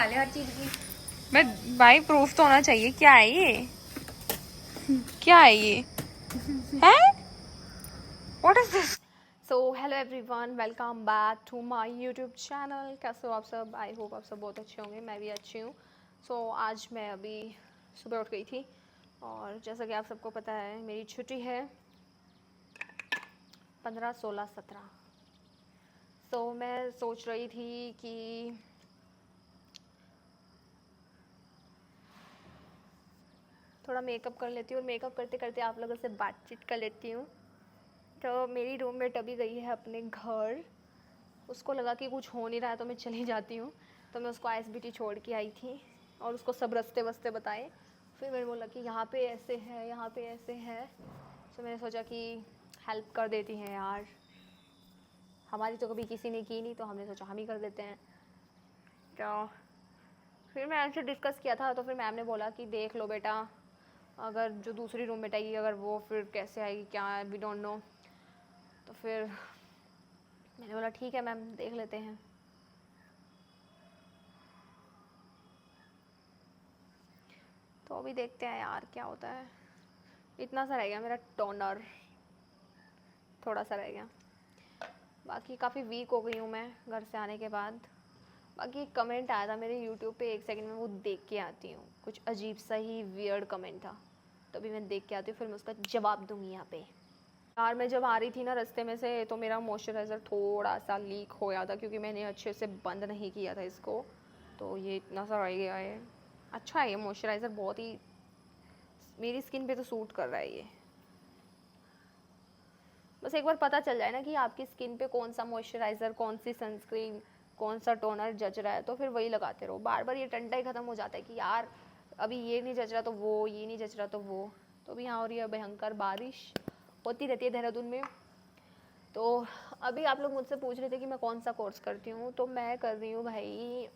निकाले हर चीज की। मैं भाई प्रूफ तो होना चाहिए। क्या है ये? क्या है ये? है? What is this? So hello everyone, welcome back to my YouTube channel. कैसे हो आप सब? आई होप आप सब बहुत अच्छे होंगे। मैं भी अच्छी हूँ। सो आज मैं अभी सुबह उठ गई थी और जैसा कि आप सबको पता है मेरी छुट्टी है 15, 16, 17। तो मैं सोच रही थी कि थोड़ा मेकअप कर लेती हूँ और मेकअप करते करते आप लोगों से बातचीत कर लेती हूँ। तो मेरी रूममेट अभी गई है अपने घर। उसको लगा कि कुछ हो नहीं रहा है तो मैं चली जाती हूँ। तो मैं उसको आईएसबीटी छोड़ के आई थी और उसको सब रास्ते वस्ते बताए। फिर मैंने बोला कि यहाँ पे ऐसे है, यहाँ पे ऐसे है। तो मैंने सोचा कि हेल्प कर देती हैं यार, हमारी तो कभी किसी ने की नहीं तो हमने सोचा हम ही कर देते हैं। तो फिर मैं ऐसे डिस्कस किया था तो फिर मैम ने बोला कि देख लो बेटा, अगर जो दूसरी रूममेट आएगी अगर वो फिर कैसे आएगी क्या है, वी डोंट नो। तो फिर मैंने बोला ठीक है मैम, देख लेते हैं। तो अभी देखते हैं यार क्या होता है। इतना सा रह गया मेरा टोनर, थोड़ा सा रह गया। बाकी काफ़ी वीक हो गई हूँ मैं घर से आने के बाद। बाकी एक कमेंट आया था मेरे यूट्यूब पे, एक सेकंड में वो देख के आती हूँ। कुछ अजीब सा ही वियर्ड कमेंट था, तो अभी मैं देख के आती हूँ, फिर मैं उसका जवाब दूंगी यहाँ पे। यार मैं जब आ रही थी ना रास्ते में से तो मेरा मॉइस्चराइज़र थोड़ा सा लीक हो गया था क्योंकि मैंने अच्छे से बंद नहीं किया था इसको। तो ये इतना सा रह गया है। अच्छा है ये मॉइस्चराइज़र, बहुत ही मेरी स्किन पे तो सूट कर रहा है ये। बस एक बार पता चल जाए ना कि आपकी स्किन पे कौन सा मॉइस्चराइज़र, कौन सी सनस्क्रीन, कौन सा टोनर जच रहा है तो फिर वही लगाते रहो। बार बार ये टंटा ही ख़त्म हो जाता है कि यार अभी ये नहीं जच रहा तो वो, ये नहीं जच रहा तो वो। तो भी यहाँ हो रही है भयंकर बारिश, होती रहती है देहरादून में। तो अभी आप लोग मुझसे पूछ रहे थे कि मैं कौन सा कोर्स करती हूँ। तो मैं कर रही हूँ भाई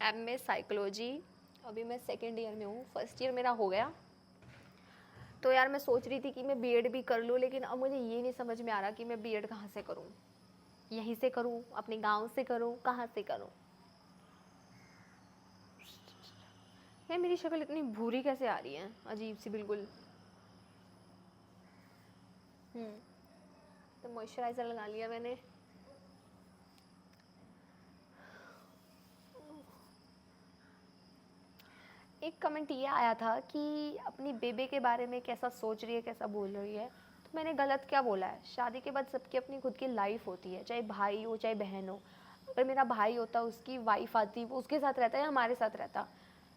एमए साइकोलॉजी। अभी मैं सेकेंड ईयर में हूँ, फर्स्ट ईयर मेरा हो गया। तो यार मैं सोच रही थी कि मैं बीएड भी कर लूँ, लेकिन अब मुझे ये नहीं समझ में आ रहा कि मैं बीएड कहाँ से करूँ। यहीं से करूँ, अपने गांव से करूँ, कहाँ से करूँ। यार मेरी शक्ल इतनी भूरी कैसे आ रही है, अजीब सी बिल्कुल। तो मॉइस्चराइज़र लगा लिया मैंने। एक कमेंट ये आया था कि अपनी बेबे के बारे में कैसा सोच रही है, कैसा बोल रही है। तो मैंने गलत क्या बोला है? शादी के बाद सबकी अपनी खुद की लाइफ होती है, चाहे भाई हो चाहे बहन हो। अगर मेरा भाई होता, उसकी वाइफ आती, वो उसके साथ रहता या हमारे साथ रहता,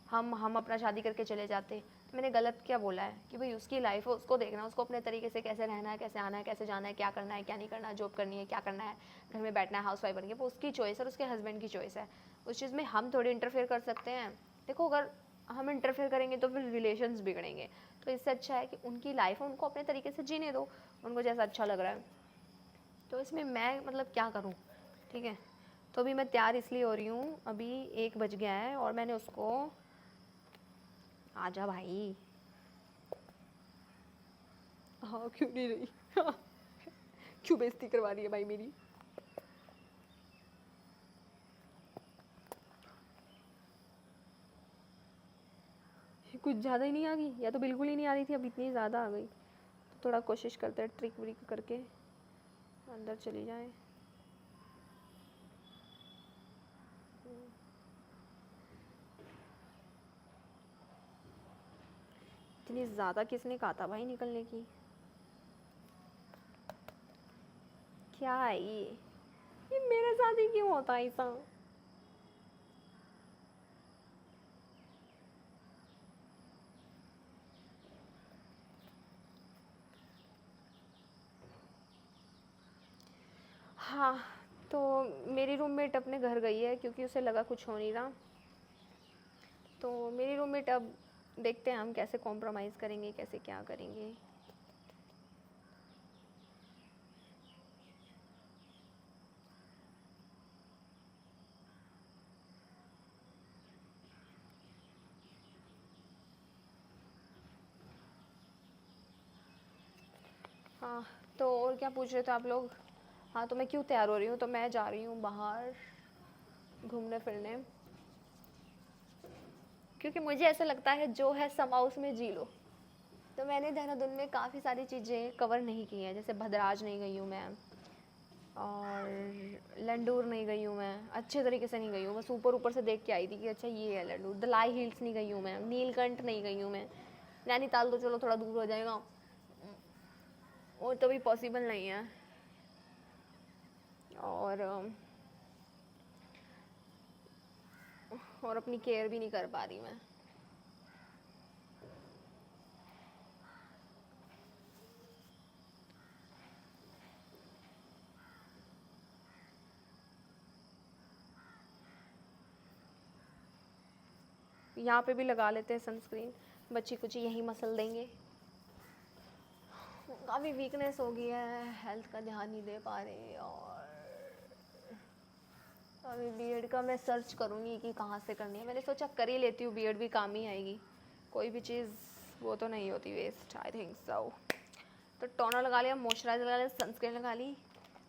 हम अपना शादी करके चले जाते। तो मैंने गलत क्या बोला है कि भाई उसकी लाइफ है, उसको देखना, उसको अपने तरीके से कैसे रहना है, कैसे आना है, कैसे जाना है, क्या करना है क्या नहीं करना है, जॉब करनी है क्या करना है, घर में बैठना है हाउस वाइफ बन के, वो उसकी चॉइस है और उसके हस्बैंड की चॉइस है। उस चीज़ में हम थोड़ी इंटरफेयर कर सकते हैं। देखो अगर हम इंटरफेयर करेंगे तो फिर रिलेशंस बिगड़ेंगे। तो इससे अच्छा है कि उनकी लाइफ है, उनको अपने तरीके से जीने दो, उनको जैसा अच्छा लग रहा है। तो इसमें मैं मतलब क्या करूँ? ठीक है, तो अभी मैं तैयार इसलिए हो रही हूँ। अभी 1 बज गया है और मैंने उसको, आजा भाई। हाँ क्यों नहीं रही? क्यों बेइज्जती करवा रही है भाई मेरी? कुछ ज़्यादा ही नहीं आ गई, या तो बिल्कुल ही नहीं आ रही थी, अब इतनी ज़्यादा आ गई। तो थोड़ा कोशिश करते हैं ट्रिक व्रिक करके अंदर चली जाए। इतनी ज़्यादा किसने कहा था भाई निकलने की? क्या है ये मेरे साथ ही क्यों होता है ऐसा? हाँ, तो मेरी रूममेट अपने घर गई है क्योंकि उसे लगा कुछ हो नहीं रहा। तो मेरी रूममेट, अब देखते हैं हम कैसे कॉम्प्रोमाइज़ करेंगे, कैसे क्या करेंगे। हाँ, तो और क्या पूछ रहे थे आप लोग? हाँ, तो मैं क्यों तैयार हो रही हूँ? तो मैं जा रही हूँ बाहर घूमने फिरने, क्योंकि मुझे ऐसा लगता है जो है समाओ उसमें जी लो। तो मैंने देहरादून में काफ़ी सारी चीज़ें कवर नहीं की हैं, जैसे भद्राज नहीं गई हूँ मैं, और लंडूर नहीं गई हूँ मैं, अच्छे तरीके से नहीं गई हूँ, बस ऊपर ऊपर से देख के आई थी कि अच्छा ये है लंडूर। दलाई हिल्स नहीं गई हूँ मैं, नीलकंठ नहीं गई हूँ मैं, नैनीताल तो चलो थोड़ा दूर हो जाएगा, वो तो भी पॉसिबल नहीं है। और अपनी केयर भी नहीं कर पा रही मैं। यहाँ पे भी लगा लेते हैं सनस्क्रीन, बच्ची कुछ यही मसल देंगे। काफ़ी वीकनेस हो गई है, हेल्थ का ध्यान नहीं दे पा रहे। और अभी बीएड का मैं सर्च करूँगी कि कहाँ से करनी है। मैंने सोचा कर ही लेती हूँ, बीएड भी काम ही आएगी, कोई भी चीज़ वो तो नहीं होती वेस्ट, आई थिंक सो। तो टोनर लगा लिया, मॉइस्चराइजर लगा लिया, सनस्क्रीन लगा ली,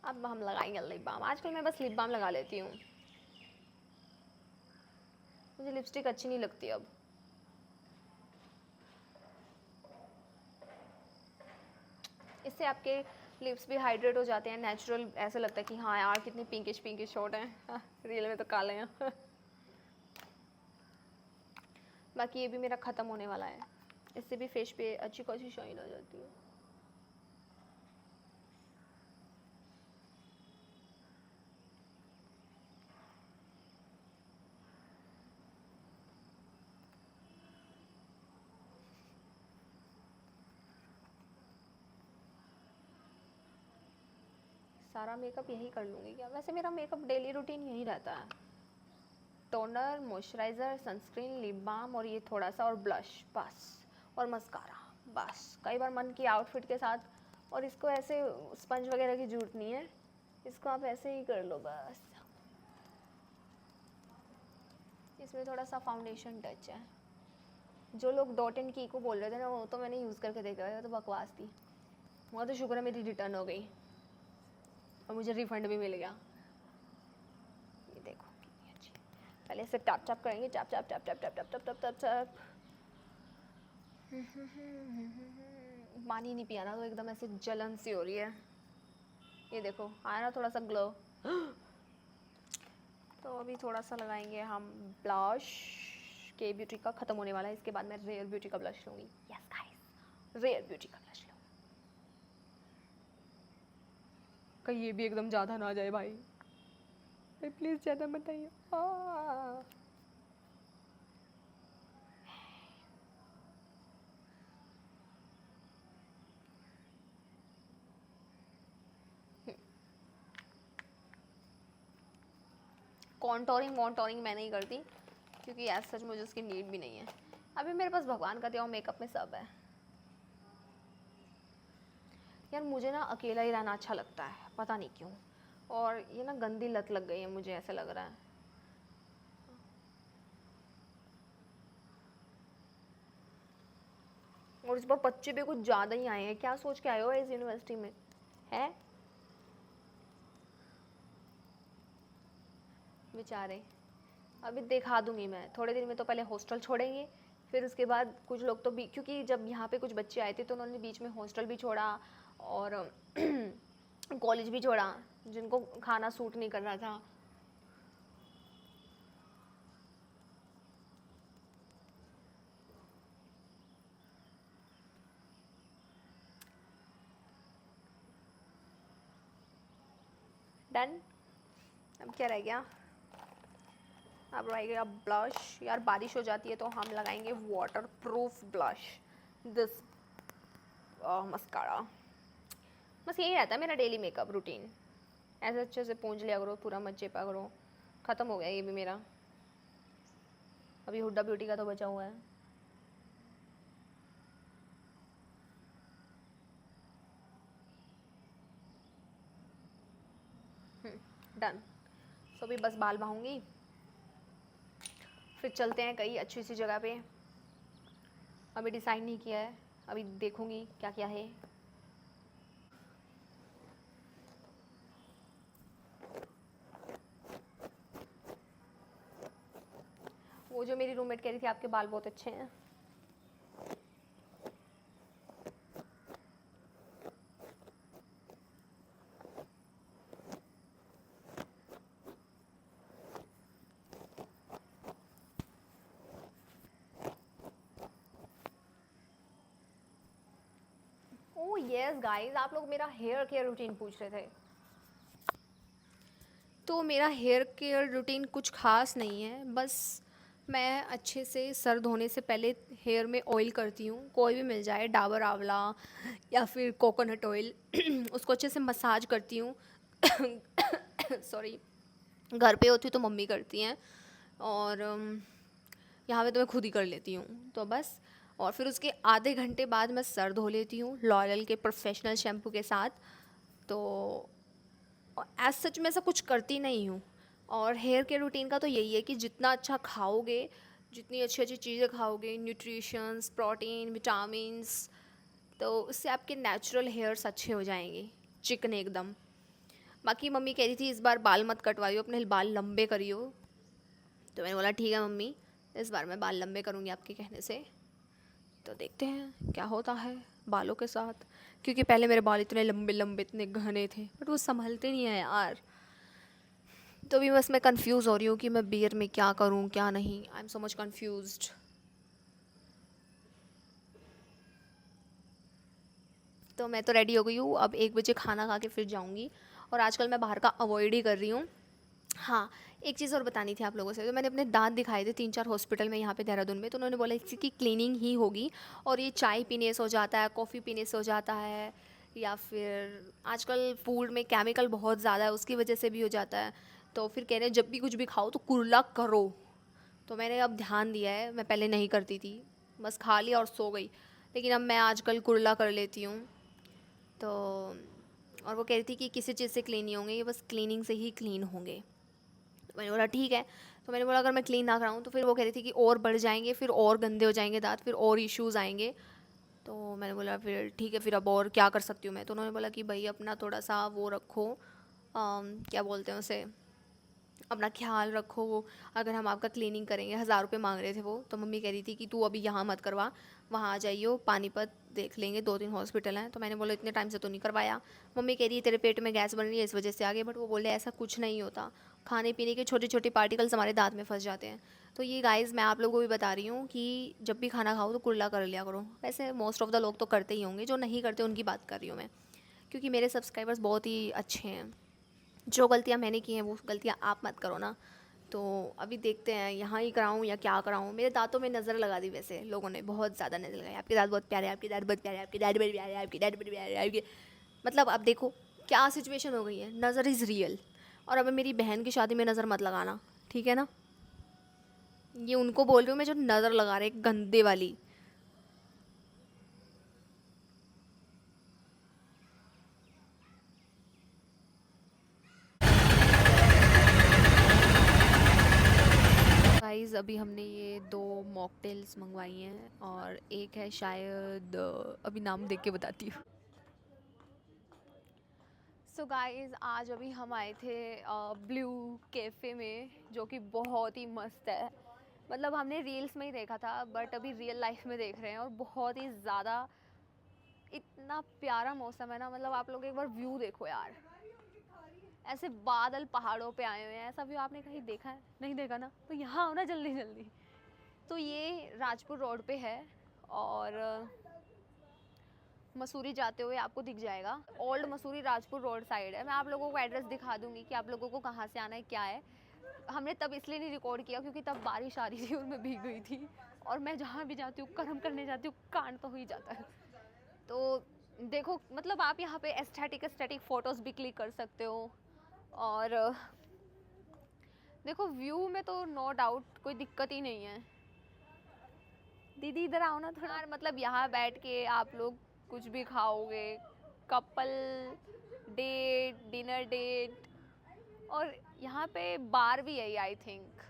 अब हम लगाएंगे लिप बाम। आजकल मैं बस लिप बाम लगा लेती हूँ, मुझे लिपस्टिक अच्छी नहीं लगती अब। इससे आपके लिप्स भी हाइड्रेट हो जाते हैं, नेचुरल ऐसा लगता है कि हाँ यार कितने पिंकिश पिंकिश शॉट हैं, रियल में तो काले हैं। बाकी ये भी मेरा ख़त्म होने वाला है, इससे भी फेस पे अच्छी खासी शाइन आ जाती है। सारा मेकअप यही कर लूँगी क्या? वैसे मेरा मेकअप डेली रूटीन यही रहता है, toner, moisturiser, sunscreen, lip balm और ये थोड़ा सा और ब्लश बस, और मस्कारा बस। कई बार मन की आउटफिट के साथ, और इसको ऐसे स्पंज वगैरह की ज़रूरत नहीं है, इसको आप ऐसे ही कर लो बस। इसमें थोड़ा सा फाउंडेशन टच है। जो लोग डॉट एंड की को बोल रहे थे ना, वो तो मैंने यूज़ करके देखा है, वो तो बकवास थी। वहाँ तो शुक्र है मेरी रिटर्न हो गई और मुझे रिफ़ंड भी मिल गया। ये देखो कितनी अच्छी, पहले इसे टैप टैप करेंगे, tap tap tap tap tap tap tap tap tap. पानी नहीं पिया ना तो एकदम ऐसे जलन सी हो रही है। ये देखो आया ना थोड़ा सा ग्लो। तो अभी थोड़ा सा लगाएंगे हम ब्लश। के ब्यूटी का ख़त्म होने वाला है, इसके बाद मैं रेयर ब्यूटी का ब्लश लूँगी। यस गाइस, रेयर ब्यूटी का ब्लश लूँ, कहीं ये भी एकदम ज़्यादा ना आ जाए भाई, प्लीज़ ज़्यादा मत आइए। कॉन्टोरिंग वॉन्टोरिंग मैं नहीं करती, क्योंकि एज सच मुझे उसकी नीड भी नहीं है। अभी मेरे पास भगवान का दिया हुआ मेकअप में सब है। यार मुझे ना अकेला ही रहना अच्छा लगता है, पता नहीं क्यों, और ये ना गंदी लत लग गई है मुझे, ऐसा लग रहा है। और इस बार बच्चे भी कुछ ज़्यादा ही आए हैं, क्या सोच के आए हो इस यूनिवर्सिटी में है बेचारे। अभी दिखा दूंगी मैं थोड़े दिन में, तो पहले हॉस्टल छोड़ेंगे, फिर उसके बाद कुछ लोग तो भी, क्योंकि जब यहाँ पे कुछ बच्चे आए थे तो उन्होंने बीच में हॉस्टल भी छोड़ा और कॉलेज भी छोड़ा, जिनको खाना सूट नहीं कर रहा था। डन, अब क्या रह गया? अब रह गया ब्लश। यार बारिश हो जाती है तो हम लगाएंगे water proof blush, this mascara. बस यही रहता है मेरा डेली मेकअप रूटीन। ऐसे अच्छे से पूंछ लिया करो, पूरा मत चेपा करो। ख़त्म हो गया ये भी मेरा, अभी हुड्डा ब्यूटी का तो बचा हुआ है। डन। सो अभी बस बाल बहाऊंगी, फिर चलते हैं कहीं अच्छी सी जगह पे। अभी डिसाइड नहीं किया है, अभी देखूंगी क्या क्या है। वो जो मेरी रूममेट कह रही थी आपके बाल बहुत अच्छे हैं। ओह यस गाइस, आप लोग मेरा हेयर केयर रूटीन पूछ रहे थे। तो मेरा हेयर केयर रूटीन कुछ खास नहीं है, बस मैं अच्छे से सर धोने से पहले हेयर में ऑयल करती हूँ, कोई भी मिल जाए, डाबर आंवला या फिर कोकोनट ऑयल उसको अच्छे से मसाज करती हूँ। सॉरी, घर पे होती हूँ तो मम्मी करती हैं, और यहाँ पे तो मैं खुद ही कर लेती हूँ, तो बस। और फिर उसके आधे घंटे बाद मैं सर धो लेती हूँ लॉरियल के प्रोफेशनल शैम्पू के साथ। तो एज सच मैं ऐसा कुछ करती नहीं हूँ। और हेयर केयर रूटीन का तो यही है कि जितना अच्छा खाओगे, जितनी अच्छी अच्छी चीज़ें खाओगे, न्यूट्रिशंस, प्रोटीन, विटामिन्स, तो उससे आपके नेचुरल हेयर्स अच्छे हो जाएंगे, चिकने एकदम। बाकी मम्मी कह रही थी इस बार बाल मत कटवाइयो, अपने बाल लंबे करियो। तो मैंने बोला ठीक है मम्मी, इस बार मैं बाल लंबे करूँगी आपके कहने से। तो देखते हैं क्या होता है बालों के साथ, क्योंकि पहले मेरे बाल इतने लंबे लंबे, इतने घने थे, बट वो संभलते नहीं है यार। तो अभी बस मैं कंफ्यूज हो रही हूँ कि मैं बियर में क्या करूँ क्या नहीं। I am so much confused. तो मैं तो रेडी हो गई हूँ, अब 1 बजे खाना खा के फिर जाऊँगी। और आजकल मैं बाहर का अवॉइड ही कर रही हूँ। हाँ, एक चीज़ और बतानी थी आप लोगों से। तो मैंने अपने दांत दिखाए थे 3-4 हॉस्पिटल में यहाँ पे देहरादून में, तो उन्होंने बोला इसकी क्लीनिंग ही होगी, और ये चाय पीने से हो जाता है, कॉफ़ी पीने से हो जाता है, या फिर आजकल फूड में केमिकल बहुत ज़्यादा है उसकी वजह से भी हो जाता है। तो फिर कह रहे हैं जब भी कुछ भी खाओ तो कुल्ला करो। तो मैंने अब ध्यान दिया है, मैं पहले नहीं करती थी, बस खा लिया और सो गई, लेकिन अब मैं आजकल कुल्ला कर लेती हूँ। तो और वो कह रही थी कि किसी चीज़ से क्लीन नहीं होंगे, ये बस क्लीनिंग से ही क्लीन होंगे। तो मैंने बोला ठीक है। तो मैंने बोला अगर मैं क्लीन ना कराऊँ तो फिर वो कह रही थी कि और बढ़ जाएंगे, फिर और गंदे हो जाएंगे दांत, फिर और इश्यूज़ आएंगे। तो मैंने बोला फिर ठीक है, फिर अब और क्या कर सकती हूँ मैं। तो उन्होंने बोला कि भाई अपना थोड़ा सा वो रखो, क्या बोलते हैं उसे, अपना ख्याल रखो। अगर हम आपका क्लीनिंग करेंगे, 1000 रुपये मांग रहे थे वो, तो मम्मी कह रही थी कि तू अभी यहाँ मत करवा, वहाँ आ जाइयो, पानीपत देख लेंगे, 2-3 हॉस्पिटल हैं। तो मैंने बोला इतने टाइम से तो नहीं करवाया। मम्मी कह रही है तेरे पेट में गैस बन रही है इस वजह से आ गए, बट वो बोले ऐसा कुछ नहीं होता, खाने पीने के छोटे छोटे पार्टिकल्स हमारे दांत में फंस जाते हैं। तो ये गाइस मैं आप लोगों को भी बता रही हूँ कि जब भी खाना खाओ तो कुल्ला कर लिया करो। वैसे मोस्ट ऑफ द लोग तो करते ही होंगे, जो नहीं करते उनकी बात कर रही हूँ मैं, क्योंकि मेरे सब्सक्राइबर्स बहुत ही अच्छे हैं। जो गलतियाँ मैंने की हैं वो गलतियाँ आप मत करो ना। तो अभी देखते हैं यहाँ ही कराऊँ या क्या कराऊँ। मेरे दांतों में नज़र लगा दी वैसे लोगों ने, बहुत ज़्यादा नज़र लगाई, आपके दांत बहुत प्यारे, आपके दांत बहुत प्यारे, आपके दांत बड़े प्यारे, आपके दांत बड़े प्यारे, आपके, मतलब अब देखो क्या सिचुएशन हो गई है, नज़र इज़ रियल। और अब मेरी बहन की शादी में नज़र मत लगाना, ठीक है ना। ये उनको बोल रही हूँ मैं जो नज़र लगा रहे गंदे वाली। गाइस अभी हमने ये 2 मॉकटेल्स मंगवाई हैं, और एक है शायद, अभी नाम देख के बताती हूँ। सो गाइस आज अभी हम आए थे ब्लू कैफ़े में, जो कि बहुत ही मस्त है। मतलब हमने रील्स में ही देखा था, बट अभी रियल लाइफ में देख रहे हैं, और बहुत ही ज़्यादा, इतना प्यारा मौसम है ना। मतलब आप लोग एक बार व्यू देखो यार, ऐसे बादल पहाड़ों पे आए हुए हैं, ऐसा व्यू आपने कहीं देखा है? नहीं देखा ना, तो यहाँ आओ ना जल्दी जल्दी। तो ये राजपुर रोड पे है, और मसूरी जाते हुए आपको दिख जाएगा। Old Mussoorie Rajpur road side है। मैं आप लोगों को एड्रेस दिखा दूंगी कि आप लोगों को कहाँ से आना है, क्या है। हमने तब इसलिए नहीं रिकॉर्ड किया क्योंकि तब बारिश आ रही थी और मैं भीग गई थी, और मैं जहाँ भी जाती हूँ, कर्म करने जाती हूँ, कांड तो हो ही जाता है। तो देखो, मतलब आप यहाँ पे एस्थेटिक फ़ोटोज़ भी क्लिक कर सकते हो। और देखो व्यू में तो नो डाउट कोई दिक्कत ही नहीं है। दीदी इधर आओ ना थोड़ा यार। मतलब यहाँ बैठ के आप लोग कुछ भी खाओगे, कपल डेट, डिनर डेट, और यहाँ पे बार भी है आई थिंक।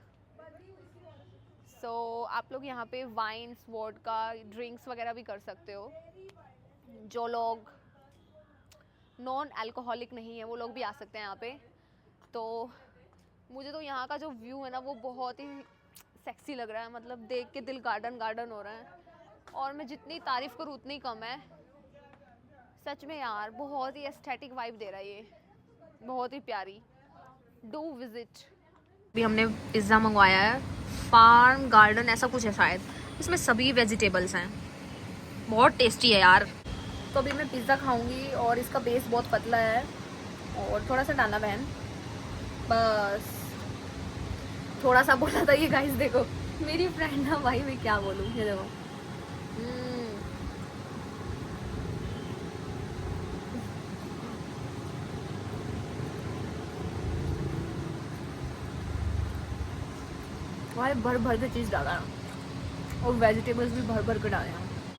सो आप लोग यहाँ पे वाइन्स, वोडका, ड्रिंक्स वगैरह भी कर सकते हो। जो लोग नॉन अल्कोहलिक नहीं है वो लोग भी आ सकते हैं यहाँ पे। तो मुझे तो यहाँ का जो व्यू है ना वो बहुत ही सेक्सी लग रहा है, मतलब देख के दिल गार्डन गार्डन हो रहा है। और मैं जितनी तारीफ़ करूँ उतनी कम है। सच में यार बहुत ही एस्थेटिक वाइब दे रहा है ये, बहुत ही प्यारी। Do visit. अभी हमने पिज़्ज़ा मंगवाया है, फार्म गार्डन ऐसा कुछ है शायद, इसमें सभी वेजिटेबल्स हैं, बहुत टेस्टी है यार। तो अभी मैं पिज़्ज़ा खाऊंगी और इसका बेस बहुत पतला है और थोड़ा सा डालना बहन, बस थोड़ा सा बोला था ये गाइस। देखो मेरी फ्रेंड ना भाई, मैं क्या बोलूँ, ये देखो। भाई भर भर के चीज़ डाला है और वेजिटेबल्स भी भर भर के डाले हैं।